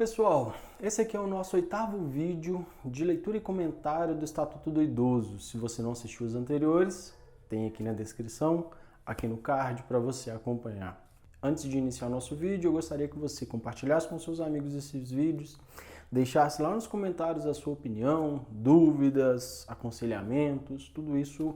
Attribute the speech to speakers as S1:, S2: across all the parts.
S1: Pessoal, esse aqui é o nosso 8º vídeo de leitura e comentário do Estatuto do Idoso. Se você não assistiu os anteriores, tem aqui na descrição, aqui no card para você acompanhar. Antes de iniciar o nosso vídeo, eu gostaria que você compartilhasse com seus amigos esses vídeos, deixasse lá nos comentários a sua opinião, dúvidas, aconselhamentos, tudo isso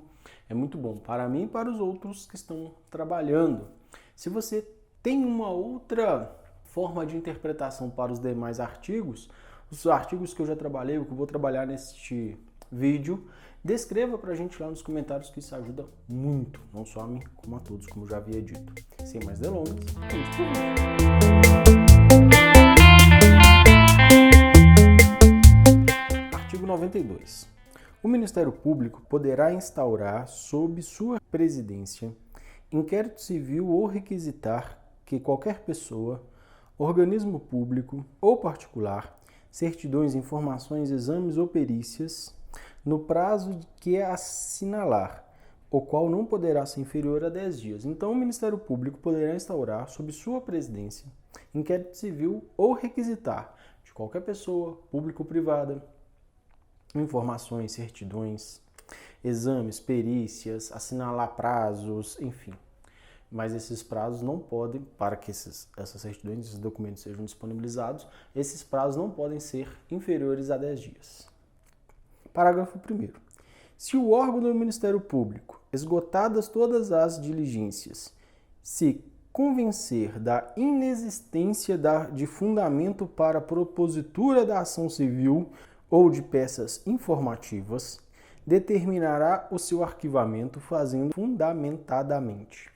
S1: é muito bom para mim e para os outros que estão trabalhando. Se você tem uma outra forma de interpretação para os demais artigos, os artigos que eu já trabalhei, o que eu vou trabalhar neste vídeo, descreva pra gente lá nos comentários, que isso ajuda muito, não só a mim, como a todos, como eu já havia dito. Sem mais delongas, vamos pro vídeo. Artigo 92. O Ministério Público poderá instaurar, sob sua presidência, inquérito civil ou requisitar que qualquer pessoa, organismo público ou particular, certidões, informações, exames ou perícias, no prazo que assinalar, o qual não poderá ser inferior a 10 dias. Então, o Ministério Público poderá instaurar, sob sua presidência, inquérito civil ou requisitar de qualquer pessoa, pública ou privada, informações, certidões, exames, perícias, assinalar prazos, enfim. Mas esses prazos não podem, para que essas certidões, esses documentos sejam disponibilizados, esses prazos não podem ser inferiores a 10 dias. Parágrafo 1º. Se o órgão do Ministério Público, esgotadas todas as diligências, se convencer da inexistência de fundamento para a propositura da ação civil ou de peças informativas, determinará o seu arquivamento fazendo fundamentadamente.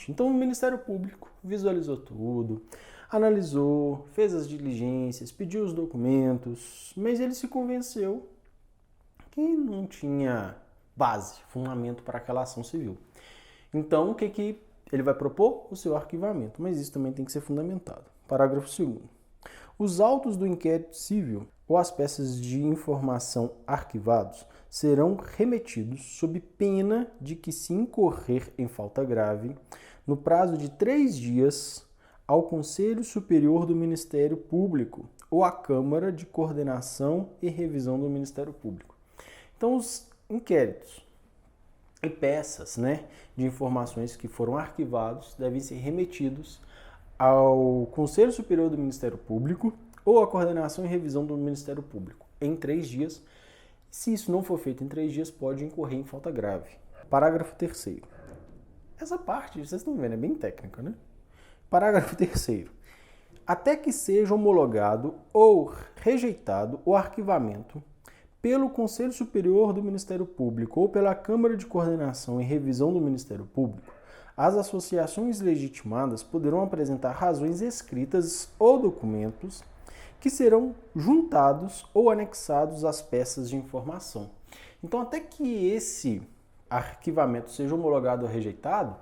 S1: Então o Ministério Público visualizou tudo, analisou, fez as diligências, pediu os documentos, mas ele se convenceu que não tinha base, fundamento para aquela ação civil. Então o que ele vai propor? O seu arquivamento, mas isso também tem que ser fundamentado. Parágrafo 2º. Os autos do inquérito civil ou as peças de informação arquivados serão remetidos sob pena de que, se incorrer em falta grave, no prazo de 3 dias, ao Conselho Superior do Ministério Público ou à Câmara de Coordenação e Revisão do Ministério Público. Então, os inquéritos e peças, de informações que foram arquivados devem ser remetidos ao Conselho Superior do Ministério Público ou à Coordenação e Revisão do Ministério Público em 3 dias. Se isso não for feito em 3 dias, pode incorrer em falta grave. Parágrafo 3º. Essa parte, vocês estão vendo, é bem técnica, né? Parágrafo 3º. Até que seja homologado ou rejeitado o arquivamento pelo Conselho Superior do Ministério Público ou pela Câmara de Coordenação e Revisão do Ministério Público, as associações legitimadas poderão apresentar razões escritas ou documentos que serão juntados ou anexados às peças de informação. Então, até que esse arquivamento seja homologado ou rejeitado,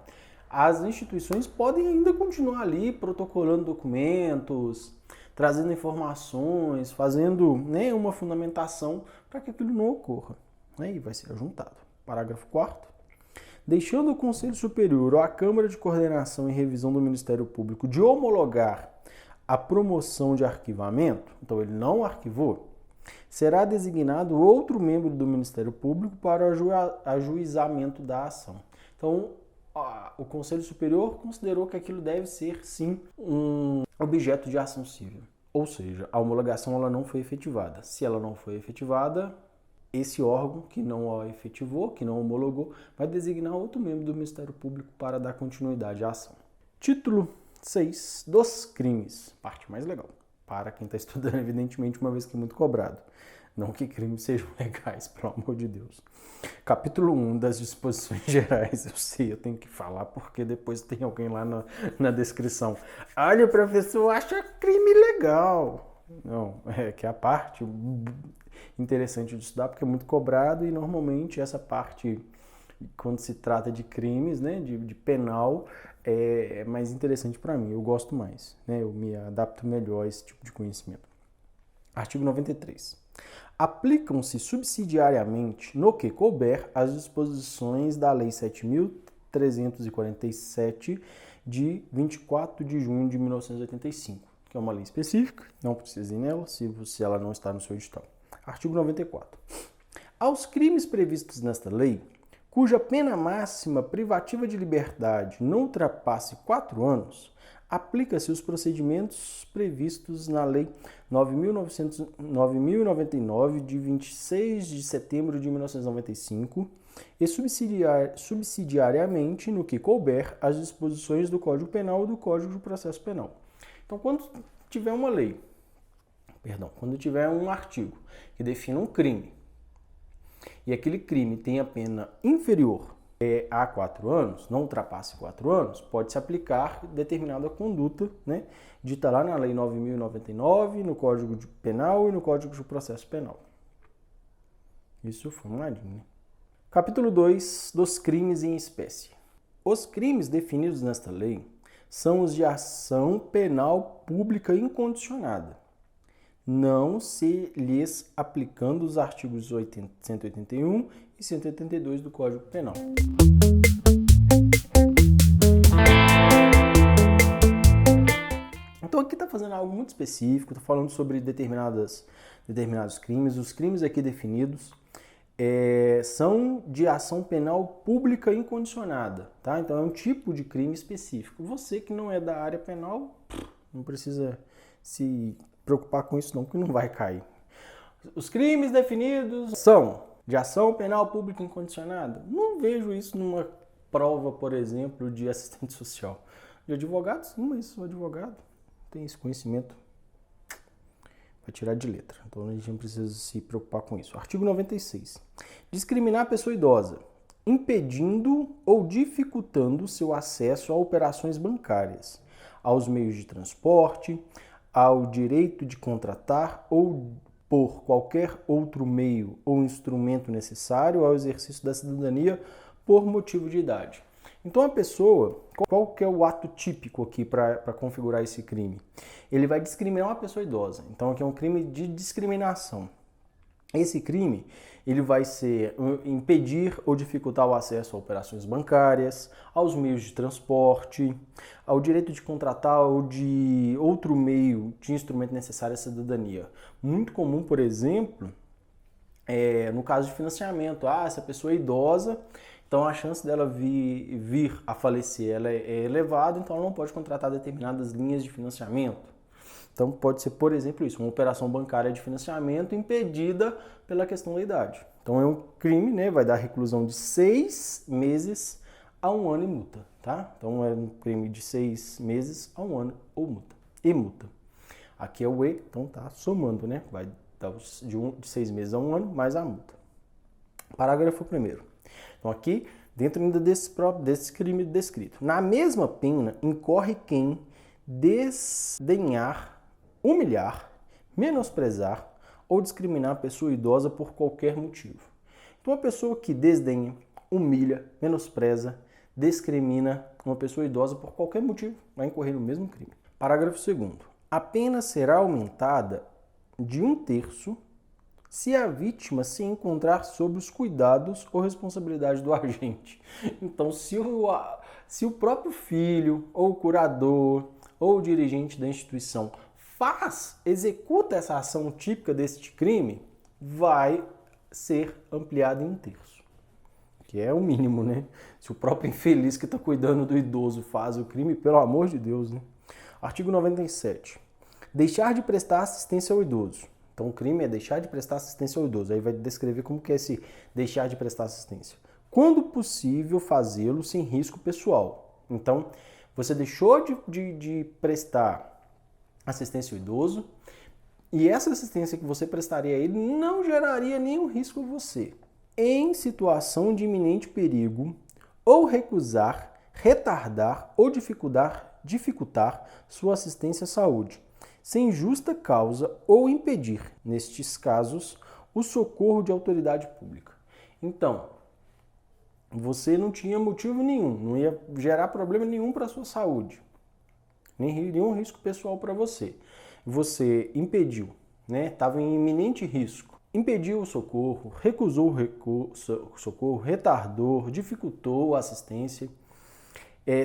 S1: as instituições podem ainda continuar ali protocolando documentos, trazendo informações, fazendo uma fundamentação para que aquilo não ocorra. E vai ser ajuntado. Parágrafo 4º. Deixando o Conselho Superior ou a Câmara de Coordenação e Revisão do Ministério Público de homologar a promoção de arquivamento, então ele não arquivou, será designado outro membro do Ministério Público para o ajuizamento da ação. Então, o Conselho Superior considerou que aquilo deve ser, sim, um objeto de ação civil. Ou seja, a homologação ela não foi efetivada. Se ela não foi efetivada, esse órgão que não a efetivou, que não homologou, vai designar outro membro do Ministério Público para dar continuidade à ação. Título 6 dos crimes. Parte mais legal. Para quem está estudando, evidentemente, uma vez que é muito cobrado. Não que crimes sejam legais, pelo amor de Deus. Capítulo 1 das disposições gerais. Eu sei, eu tenho que falar porque depois tem alguém lá na descrição. Olha, o professor acha crime legal. Não, é que é a parte interessante de estudar porque é muito cobrado e normalmente essa parte, quando se trata de crimes, de penal, é mais interessante para mim. Eu gosto mais, eu me adapto melhor a esse tipo de conhecimento. Artigo 93. Aplicam-se subsidiariamente, no que couber, as disposições da Lei 7.347, de 24 de junho de 1985. que é uma lei específica, não precisa ir nela se ela não está no seu edital. Artigo 94. Aos crimes previstos nesta lei, cuja pena máxima privativa de liberdade não ultrapasse 4 anos, aplica-se os procedimentos previstos na Lei 9.099, de 26 de setembro de 1995, e subsidiariamente, no que couber, as disposições do Código Penal ou do Código de Processo Penal. Então, quando tiver um artigo que defina um crime, e aquele crime tem a pena inferior a 4 anos, não ultrapasse 4 anos, pode-se aplicar determinada conduta, né, dita lá na Lei 9.099, no Código Penal e no Código de Processo Penal. Isso formuladinho, né? Capítulo 2 dos crimes em espécie. Os crimes definidos nesta lei são os de ação penal pública incondicionada, não se lhes aplicando os artigos 181 e 182 do Código Penal. Então aqui está fazendo algo muito específico, está falando sobre determinados crimes. Os crimes aqui definidos são de ação penal pública incondicionada, tá? Então é um tipo de crime específico. Você que não é da área penal, não precisa se preocupar com isso não, porque não vai cair. Os crimes definidos são de ação penal pública incondicionada. Não vejo isso numa prova, por exemplo, de assistente social. De advogado, sim, mas o advogado tem esse conhecimento para tirar de letra. Então a gente não precisa se preocupar com isso. Artigo 96. Discriminar a pessoa idosa, impedindo ou dificultando seu acesso a operações bancárias, aos meios de transporte, ao direito de contratar ou por qualquer outro meio ou instrumento necessário ao exercício da cidadania por motivo de idade. Então a pessoa, qual que é o ato típico aqui para configurar esse crime? Ele vai discriminar uma pessoa idosa. Então aqui é um crime de discriminação. Esse crime, ele vai ser impedir ou dificultar o acesso a operações bancárias, aos meios de transporte, ao direito de contratar ou de outro meio de instrumento necessário à cidadania. Muito comum, por exemplo, no caso de financiamento. Essa pessoa é idosa, então a chance dela vir a falecer ela é elevada, então ela não pode contratar determinadas linhas de financiamento. Então pode ser, por exemplo, isso, uma operação bancária de financiamento impedida pela questão da idade. Então é um crime, né? Vai dar reclusão de 6 meses a 1 ano e multa, tá? Então é um crime de 6 meses a 1 ano ou multa. E multa. Aqui é o E, então tá somando, né? Vai dar de 6 meses a 1 ano mais a multa. Parágrafo 1º. Então aqui, dentro ainda desse crime descrito. Na mesma pena, incorre quem desdenhar, humilhar, menosprezar ou discriminar a pessoa idosa por qualquer motivo. Então, a pessoa que desdenha, humilha, menospreza, discrimina uma pessoa idosa por qualquer motivo vai incorrer no mesmo crime. Parágrafo 2º. A pena será aumentada de 1/3 se a vítima se encontrar sob os cuidados ou responsabilidade do agente. Então, se o próprio filho, ou o curador, ou o dirigente da instituição executa essa ação típica deste crime, vai ser ampliado em 1/3. Que é o mínimo, né? Se o próprio infeliz que está cuidando do idoso faz o crime, pelo amor de Deus, né? Artigo 97. Deixar de prestar assistência ao idoso. Então o crime é deixar de prestar assistência ao idoso. Aí vai descrever como que é esse deixar de prestar assistência. Quando possível, fazê-lo sem risco pessoal. Então, você deixou de prestar assistência ao idoso e essa assistência que você prestaria a ele não geraria nenhum risco a você. Em situação de iminente perigo, ou recusar, retardar ou dificultar sua assistência à saúde, sem justa causa ou impedir, nestes casos, o socorro de autoridade pública. Então, você não tinha motivo nenhum, não ia gerar problema nenhum para a sua saúde, nenhum risco pessoal para você. Você impediu, né? Estava em iminente risco. Impediu o socorro, recusou o socorro, retardou, dificultou a assistência,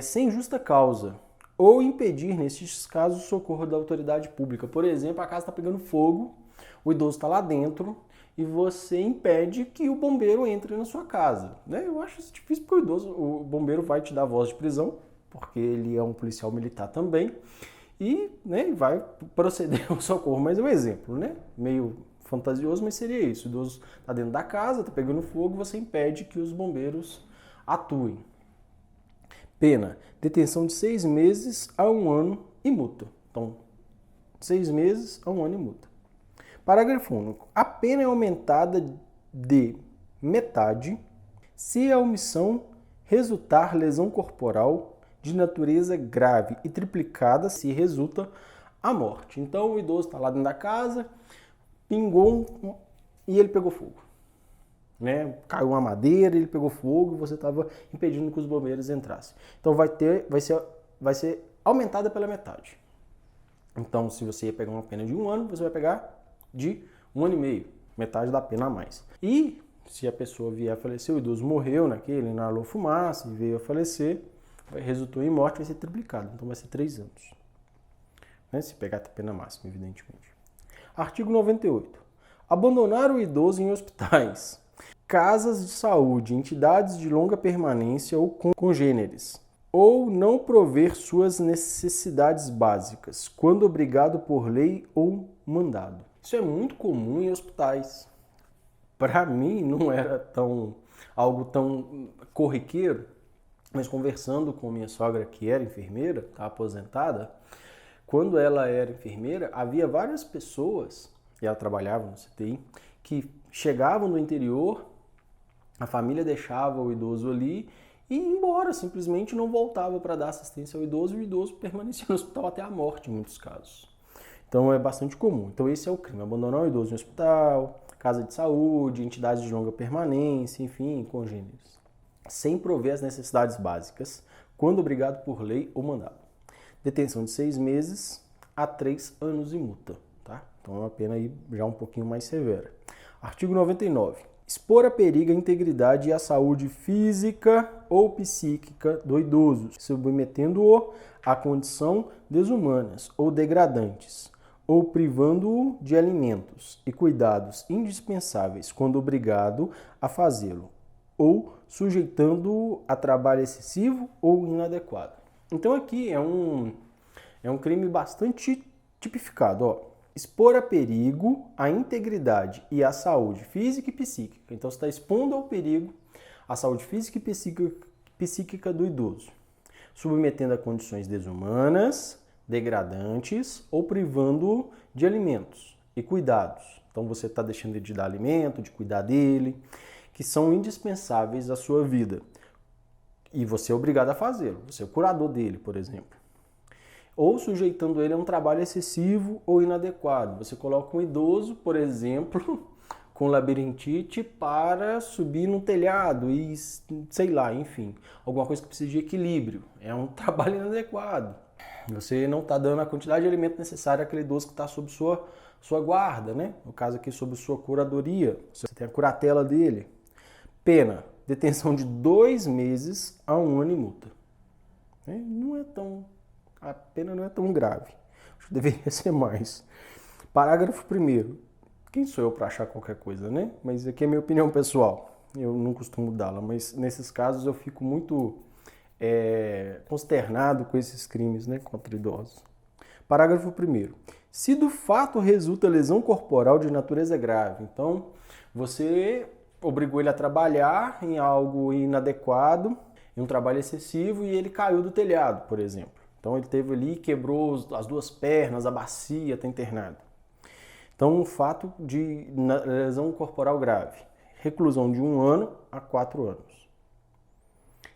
S1: sem justa causa ou impedir, nesses casos, o socorro da autoridade pública. Por exemplo, a casa está pegando fogo, o idoso está lá dentro e você impede que o bombeiro entre na sua casa. Né? Eu acho isso difícil para o idoso. O bombeiro vai te dar voz de prisão, porque ele é um policial militar também, e né, vai proceder ao socorro. Mas é um exemplo, né? Meio fantasioso, mas seria isso. O idoso está dentro da casa, está pegando fogo, você impede que os bombeiros atuem. Pena, detenção de 6 meses a 1 ano e multa. Então, 6 meses a 1 ano e multa. Parágrafo único. A pena é aumentada de metade se a omissão resultar lesão corporal de natureza grave e triplicada se resulta a morte. Então, o idoso está lá dentro da casa, pingou e ele pegou fogo. Né? Caiu uma madeira, ele pegou fogo e você estava impedindo que os bombeiros entrassem. Então vai ser aumentada pela metade. Então, se você ia pegar uma pena de 1 ano, você vai pegar de 1 ano e meio, metade da pena a mais. E se a pessoa vier a falecer, o idoso morreu naquele, inalou fumaça e veio a falecer, resultou em morte, vai ser triplicado. Então vai ser 3 anos. Né? Se pegar a pena máxima, evidentemente. Artigo 98. Abandonar o idoso em hospitais, casas de saúde, entidades de longa permanência ou congêneres, ou não prover suas necessidades básicas, quando obrigado por lei ou mandado. Isso é muito comum em hospitais. Para mim não era algo tão corriqueiro, mas conversando com minha sogra, que era enfermeira, está aposentada, quando ela era enfermeira, havia várias pessoas, e ela trabalhava no CTI, que chegavam do interior, a família deixava o idoso ali e ia embora, simplesmente não voltava para dar assistência ao idoso, e o idoso permanecia no hospital até a morte, em muitos casos. Então é bastante comum. Então esse é o crime, abandonar o idoso em hospital, casa de saúde, entidades de longa permanência, enfim, congêneres, sem prover as necessidades básicas, quando obrigado por lei ou mandado. Detenção de 6 meses a 3 anos e multa. Tá? Então é uma pena aí já um pouquinho mais severa. Artigo 99. Expor a perigo a integridade e a saúde física ou psíquica do idoso, submetendo-o a condição desumanas ou degradantes, ou privando-o de alimentos e cuidados indispensáveis quando obrigado a fazê-lo, ou sujeitando-o a trabalho excessivo ou inadequado. Então aqui é um crime bastante tipificado, ó. Expor a perigo a integridade e a saúde física e psíquica. Então você está expondo ao perigo a saúde física e psíquica do idoso, submetendo a condições desumanas, degradantes ou privando-o de alimentos e cuidados. Então você está deixando de dar alimento, de cuidar dele, que são indispensáveis à sua vida. E você é obrigado a fazê-lo. Você é o curador dele, por exemplo. Ou sujeitando ele a um trabalho excessivo ou inadequado. Você coloca um idoso, por exemplo, com labirintite para subir num telhado e, sei lá, enfim, alguma coisa que precisa de equilíbrio. É um trabalho inadequado. Você não está dando a quantidade de alimento necessária àquele idoso que está sob sua guarda, né? No caso aqui, sob sua curadoria. Você tem a curatela dele. Pena, detenção de 2 meses a 1 ano e multa. A pena não é tão grave. Acho que deveria ser mais. Parágrafo 1º. Quem sou eu para achar qualquer coisa, né? Mas aqui é minha opinião pessoal. Eu não costumo dá-la, mas nesses casos eu fico muito consternado com esses crimes, né, contra idosos. Parágrafo 1º. Se do fato resulta lesão corporal de natureza grave, então você obrigou ele a trabalhar em algo inadequado, em um trabalho excessivo, e ele caiu do telhado, por exemplo. Então ele teve ali, quebrou as 2 pernas, a bacia, está internado. Então um fato de lesão corporal grave, reclusão de 1 ano a 4 anos.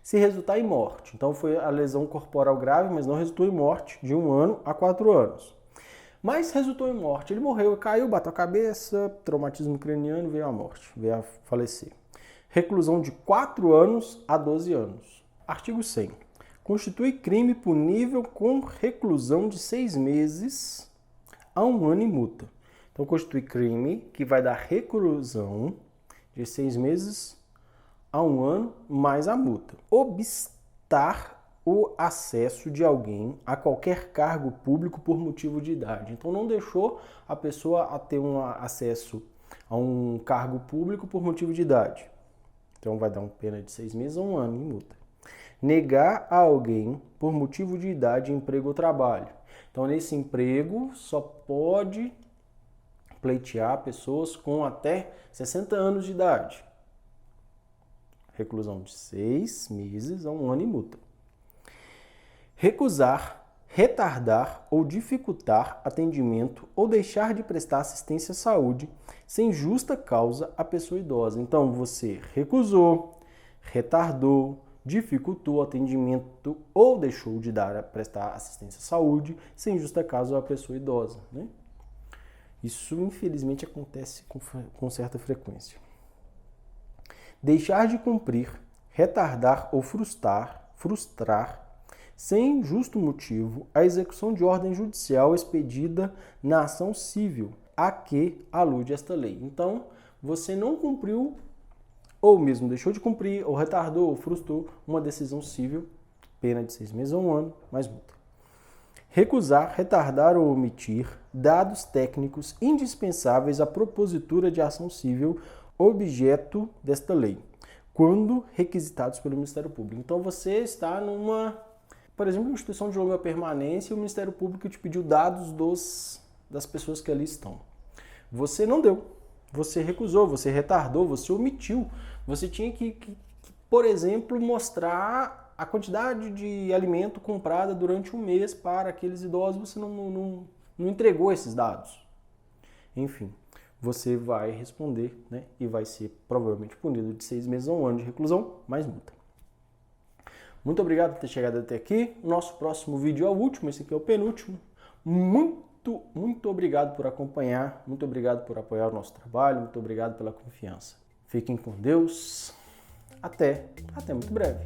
S1: Se resultar em morte, então foi a lesão corporal grave, mas não resultou em morte, de 1 ano a 4 anos. Mas resultou em morte, ele morreu, caiu, bateu a cabeça, traumatismo craniano, veio a morte, veio a falecer. Reclusão de 4 anos a 12 anos. Artigo 100. Constitui crime punível com reclusão de 6 meses a 1 ano e multa. Então, constitui crime que vai dar reclusão de 6 meses a 1 ano mais a multa. Obstar o acesso de alguém a qualquer cargo público por motivo de idade. Então não deixou a pessoa a ter um acesso a um cargo público por motivo de idade. Então vai dar uma pena de 6 meses a 1 ano em multa. Negar a alguém por motivo de idade, emprego ou trabalho. Então nesse emprego só pode pleitear pessoas com até 60 anos de idade. Reclusão de 6 meses a 1 ano e multa. Recusar, retardar ou dificultar atendimento ou deixar de prestar assistência à saúde sem justa causa à pessoa idosa. Então, você recusou, retardou, dificultou o atendimento ou deixou de prestar assistência à saúde sem justa causa à pessoa idosa, né? Isso, infelizmente, acontece com certa frequência. Deixar de cumprir, retardar ou frustrar, sem justo motivo, a execução de ordem judicial expedida na ação civil a que alude esta lei. Então, você não cumpriu, ou mesmo deixou de cumprir, ou retardou, ou frustrou uma decisão civil, pena de 6 meses a 1 ano, mais multa. Recusar, retardar ou omitir dados técnicos indispensáveis à propositura de ação civil objeto desta lei, quando requisitados pelo Ministério Público. Então você está por exemplo, instituição de longa permanência e o Ministério Público te pediu dados das pessoas que ali estão. Você não deu, você recusou, você retardou, você omitiu. Você tinha que por exemplo, mostrar a quantidade de alimento comprada durante um mês para aqueles idosos, você não entregou esses dados. Enfim, você vai responder, né, e vai ser provavelmente punido de 6 meses a 1 ano de reclusão, mais multa. Muito obrigado por ter chegado até aqui. Nosso próximo vídeo é o último, esse aqui é o penúltimo. Muito obrigado por acompanhar, muito obrigado por apoiar o nosso trabalho, muito obrigado pela confiança. Fiquem com Deus. Até muito breve.